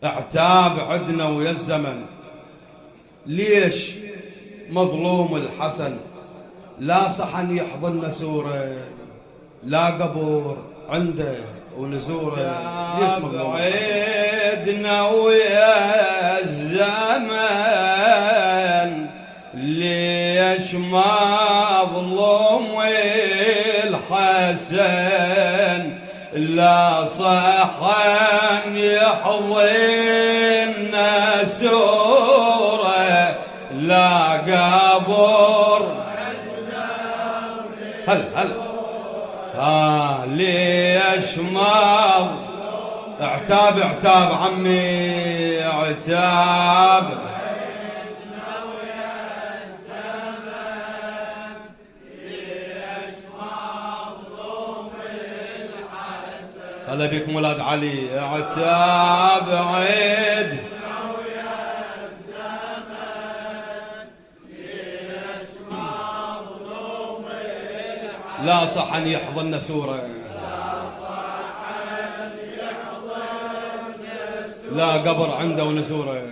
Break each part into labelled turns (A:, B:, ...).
A: اعتاب عدنا ويا الزمن، ليش مظلوم الحسن؟ لا صحن يحضن سوره، لا قبر عنده ونزوره. ليش مظلوم
B: عدنا ويا الزمن، ليش مظلوم الحسن؟ لا صحن يحضن سوره، لا قبر. هلا ليش ما اعتاب عمي اعتاب. هلا بكم ولاد علي. اعتاب عيد لا صحن يحضن سوره، لا قبر عنده ونزوره.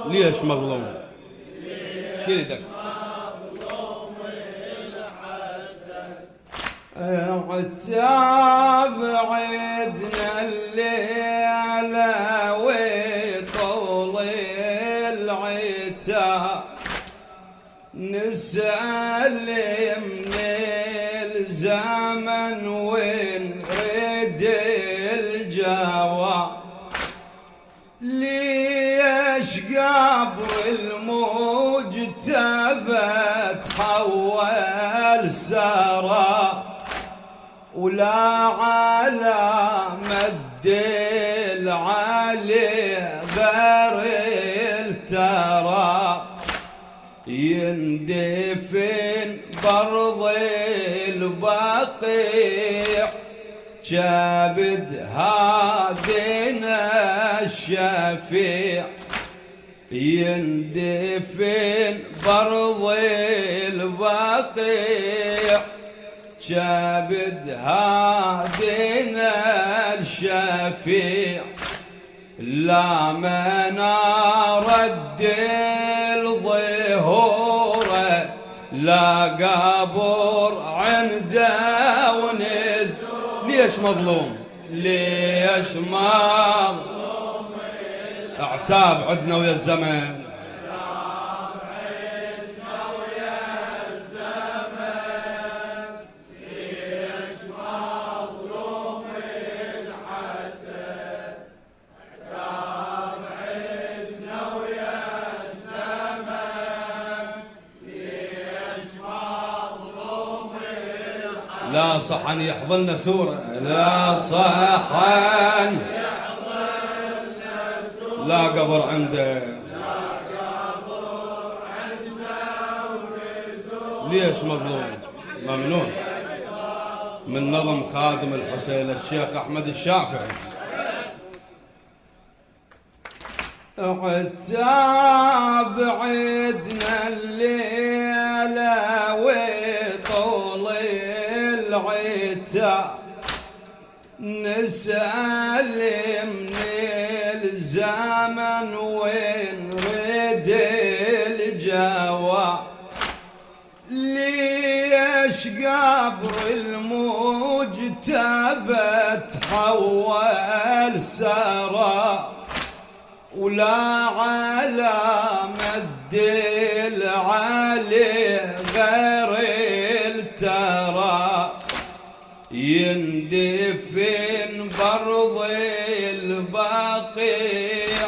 B: ليش مظلوم؟ شيل يدك. عتاب عدنا الليلة وطول العتاب، نسأل من الزمن ونريد الجواب. ليش قبر المجتبى تحول سرى، ولا على مد العلي غير الترى، يندفن برض البقيع كبد هادنا الشفيع. يندفن برض البقيع كبد هادنا الشفيع. لا منار الظهوره، لا قبر عنده ونز. ليش مظلوم؟ ليش مظلوم؟ اعتاب عدنا ويا الزمن، لا صحن يحضن سوره، لا صحن لا قبر عنده. ليش مظلوم؟ ممنون. من نظم خادم الحسين الشيخ أحمد الشافعي. عتاب عدنا الليلة وطول العتاب، نسأل من الزمن ونريد الجواب. ليش قبر المجتبى تحول سرى، ولا على مد العلي غير الترى، يندفن برض البقيع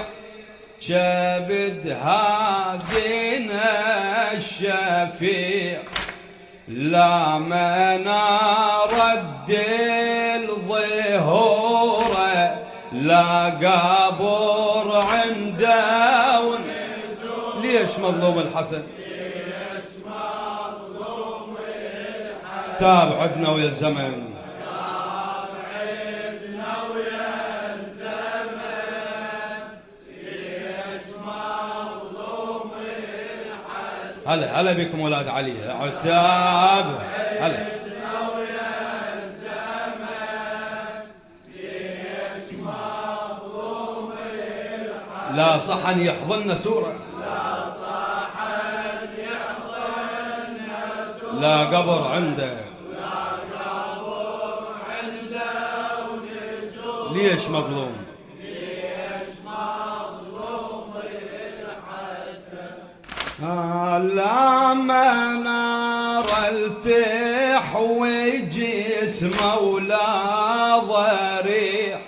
B: كبد هادنا الشفيع. لا منار الظهوره، لا قبر عنده. ليش مظلوم الحسن؟ تاب عدنا ويا الزمن، هلا بكم ولاد علي. عتاب هلا
A: لا صحن يحضن سورة، لا قبر عنده، ليش مظلوم؟ لا منار التح وجسمه ولا ضريح،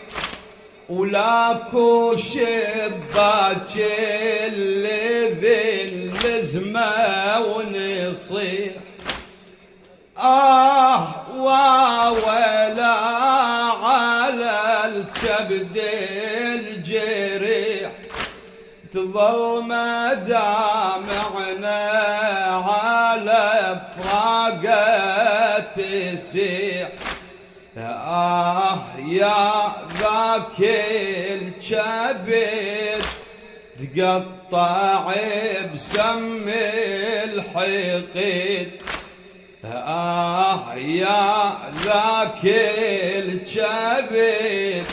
A: ولاكو شباك اللي ذل لزمه ونصيح. ولا على الكبد الجريح، تظل مدامعنا على فراقه تسيح. يا ذاك الكبد تقطع بسم الحقيد. يا ذاك الكبد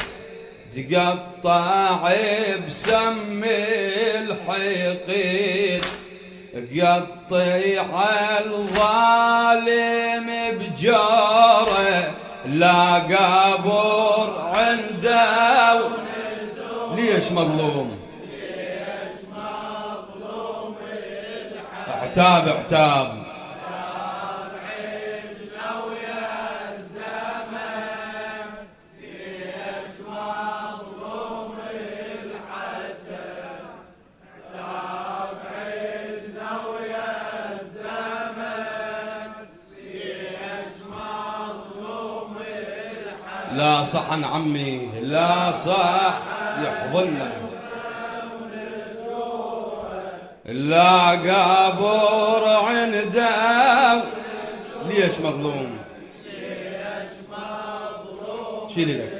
A: تقطع بسم الحقيد. قطع الظالم بجاره، لا قبر عنده. ليش مظلوم؟ اعتاب اعتاب لا صحن عمي، لا صح يحضننا، لا قبر عنده. ليش مظلوم؟ شيلي لك.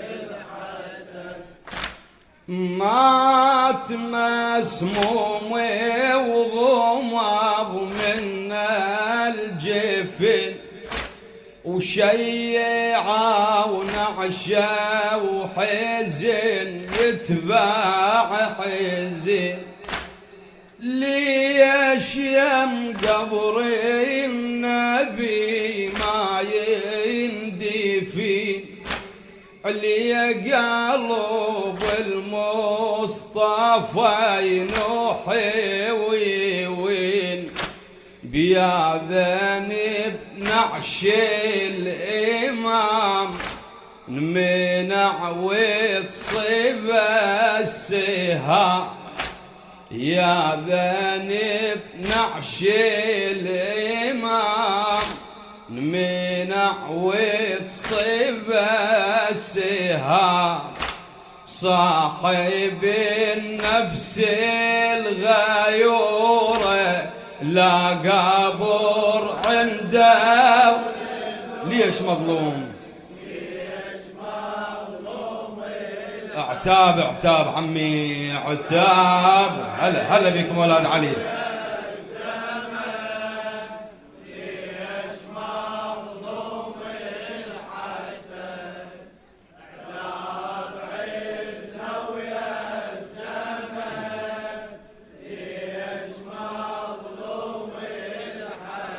A: مات مسموم وضمض من الجفن، وشيعة ونعشة وحزن يتباع حزن. ليش يم قبري النبي ما يندفن؟ علي قلب المصطفى ينوحي ويوين، بياذن بنعش الإمام منع وتصيب السهام. يا ذنب نعش الإمام منع وتصيب السهام. صاحب النفس الغيورة، لا قبر عنده. ليش مظلوم؟ اعتاب اعتاب عمي اعتاب. هلا هلا بكم ولاد علي.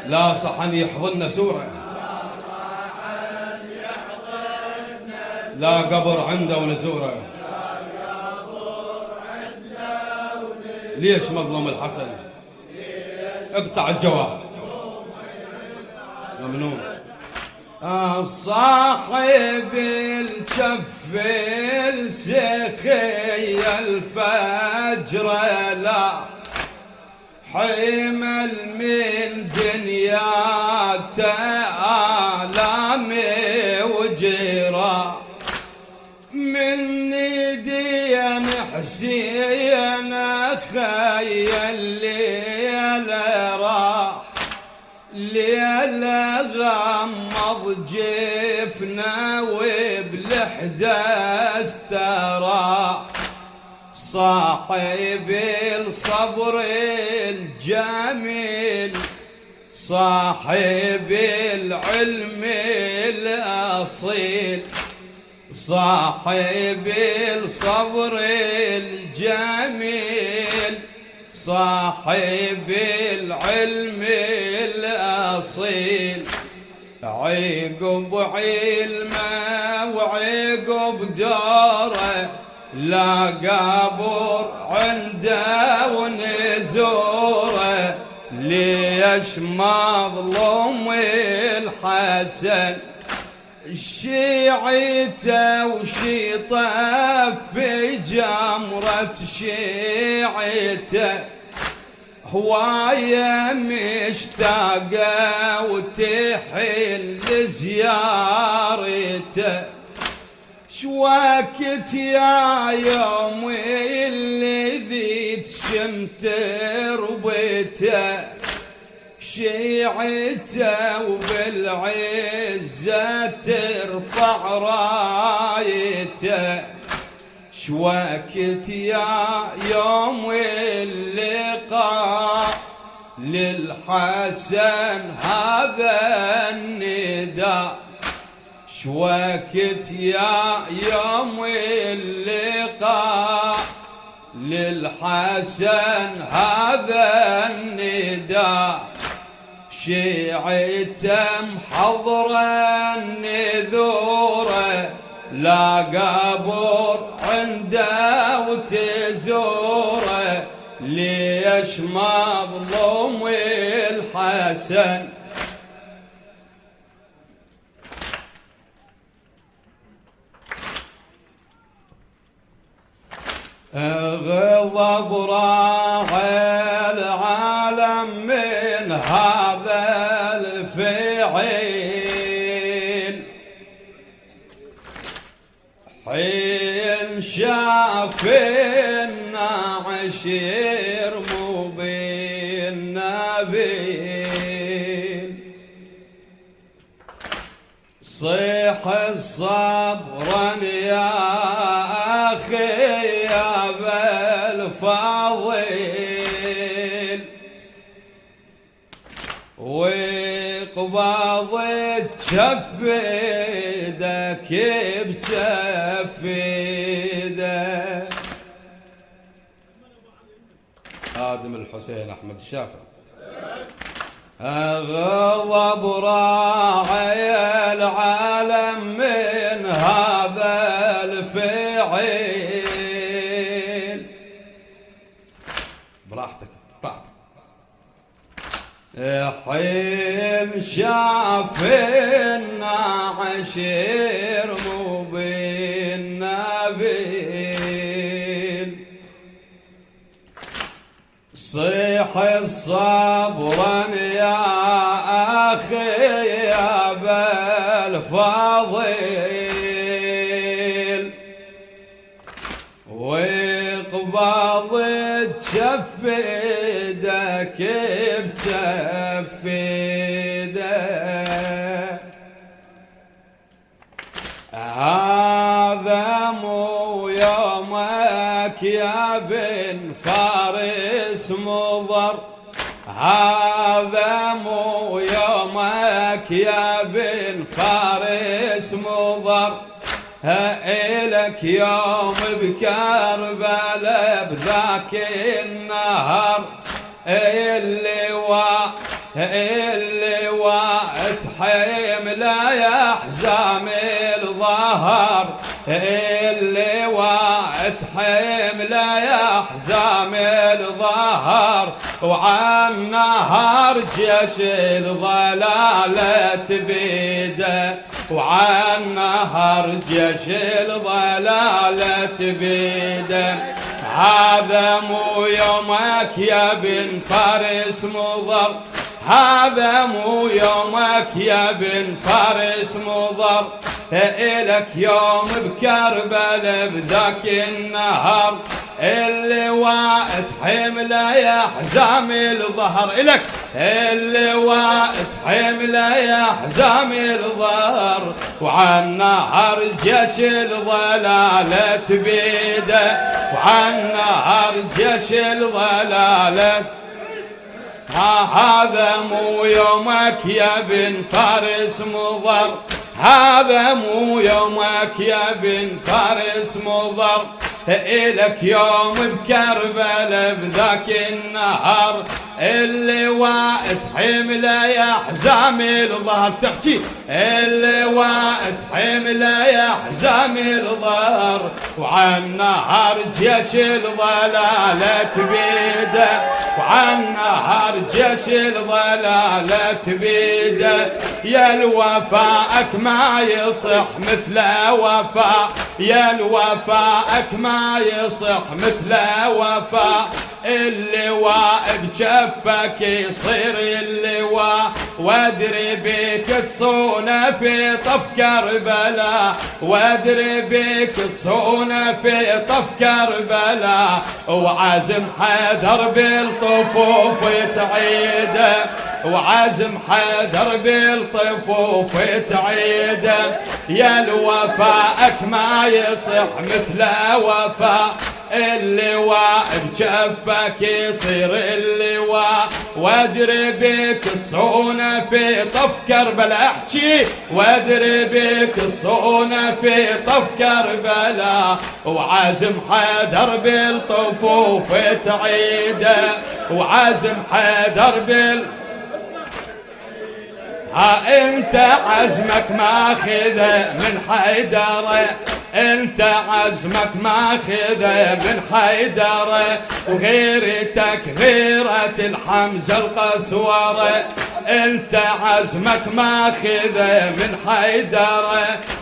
A: لا صحن يحضن سورة، لا قبر عنده ونزوره. ليش مظلوم الحسن؟ اقطع الجواب. ممنون. صاحب الكف السخي الفجر لاح، حمل من دنياته آلام وجراح. من دين حسين خي الليل راح، ليل غمض جفنا وبالحدى استراح. صاحب الصبر الجميل، صاحب العلم الأصيل،
B: صاحب الصبر الجميل صاحب العلم الأصيل عقب علمه وعقب دوره لا قبر عنده ونزوره ليش مظلوم الحسن شيعته وشيطه في جمرة شيعته هواية مشتاقة وتحل زيارته شوكت يا يومي اللي ذي شمت ربيته شيعته وبالعزة ترفع رايته شوكت يا يوم اللقاء للحسن هذا النداء شوكت يا يوم اللقاء للحسن هذا النداء شيعته محضرا النذوره لا قبر عنده وتزوره ليش مظلوم الحسن غضب راعي العالم من هذا الفعل حين شاف عشير مو بالنبيل صيح صبرا يا أخي يا بالفضيل وقبض جف ايدك بجف ايدك آدم الحسين أحمد الشافعي غضب راعي العالم من هذا الفعل براحتك براحتك حين شاف عشير مو بالنبيل صيح صبرا يا أخي يا بالفضيل وقبض جف ايدك بجف ايدك هذا مو يومك يا بن فارس مضر هذا مو يومك يا بن فارس مضر إلك يوم بكربلاء بذاك النهر اللواء تحيم لا يحزام الظهر اللواء تحيم لا يحزام الظهر وعن نهر جيش الضلالة بيده وعن نهر جيش الضلالة بيده هذا مو يومك يا بن فارس مضر هذا مو يومك يا بن فارس مضر إلك يوم بكربلاء بذاك النهر اللواء تحمل يا حزام الظهر إلك اللواء تحمل يا حزام الظهر وعن نهر جيش الضلالة بيده وعن نهر جيش الضلالة هذا مو يومك يا بن فارس مضر هذا مو يومك يا بن فارس مضر، إلك يوم بكربلاء بذاك النهار، اللواء تحمله يا حزام الظهر. تحكي اللواء تحمله يا حزام الظهر، وعن نهار جيش الضلالة بيده، وعن نهار جيش الضلالة بيده. يا الوفاءك ما يصح مثل وفاء، يا الوفاءك ما يصح مثل وفاء. اللواء بجفك يصير اللواء، وادري بك تصون في طف كربلاء، وادري بك تصون في طف كربلاء. وعازم حيدر بالطفوف تعيده، وعازم حيدر بالطفوف تعيده. يا الوفاءك ما يصح مثل وفاء، اللواء بجفك يصير اللواء، وادري بك تصون في طف كربلاء. احكي وادري بك تصون في طف كربلاء، وعازم حيدر بالطفوف تعيده، وعازم حيدر ها انت عزمك ماخذه من حيدر، انت عزمك ماخذه من حيدر، وغيرتك غيرة الحمزة القسورة. انت عزمك ماخذه من حيدر،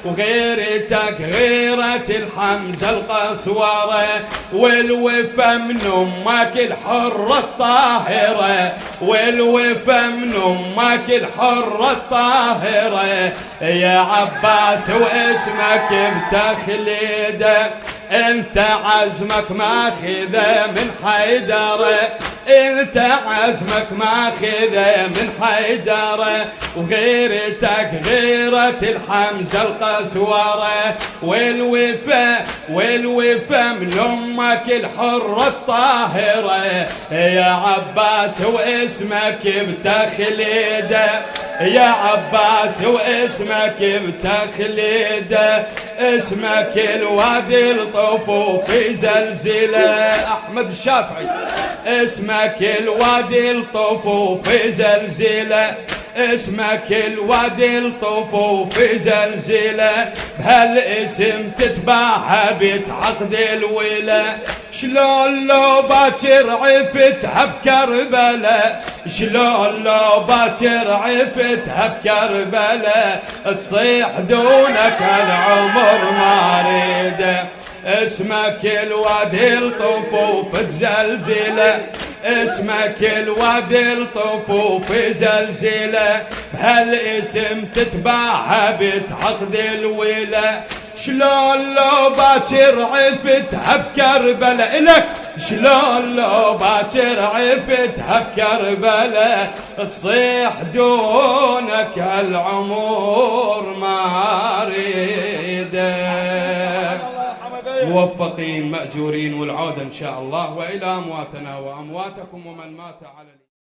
B: وغيرتك غيرة الحمزة القسورة. والوفا من امك الحرة الطاهرة، والوفا من امك الحرة الطاهرة. يا عباس واسمك بتخليده، انت عزمك ماخذه من حيدر، انت عزمك ماخذه من حيدر، وغيرتك غيرة الحمزة القسورة. والوفا من امك الحرة الطاهرة. يا عباس واسمك بتخليده، يا عباس واسمك بتخليده. اسمك الوادي الطفوف زلزله، احمد الشافعي. اسمك الوادي الطفوف زلزله، اسمك الوادي الطفوف زلزله. بهالاسم تتباهى بتعقد الولا، شلون لو باكر عفتها بكربلاء، شلون لو باكر عفتها بكربلاء. تصيح دونك العمر ما ريده. اسمك الوادي الطفوف تزلزله، اسمك الوادي الطفوف زلزله. بهالاسم تتباهى بتعقد الولا، شلون لو باكر عفتها بكربلاء. إلك شلون لو باكر عفتها بكربلاء. تصيح دونك العمر ما ريده. موفقين مأجورين، والعودة إن شاء الله، وإلى أمواتنا وأمواتكم ومن مات على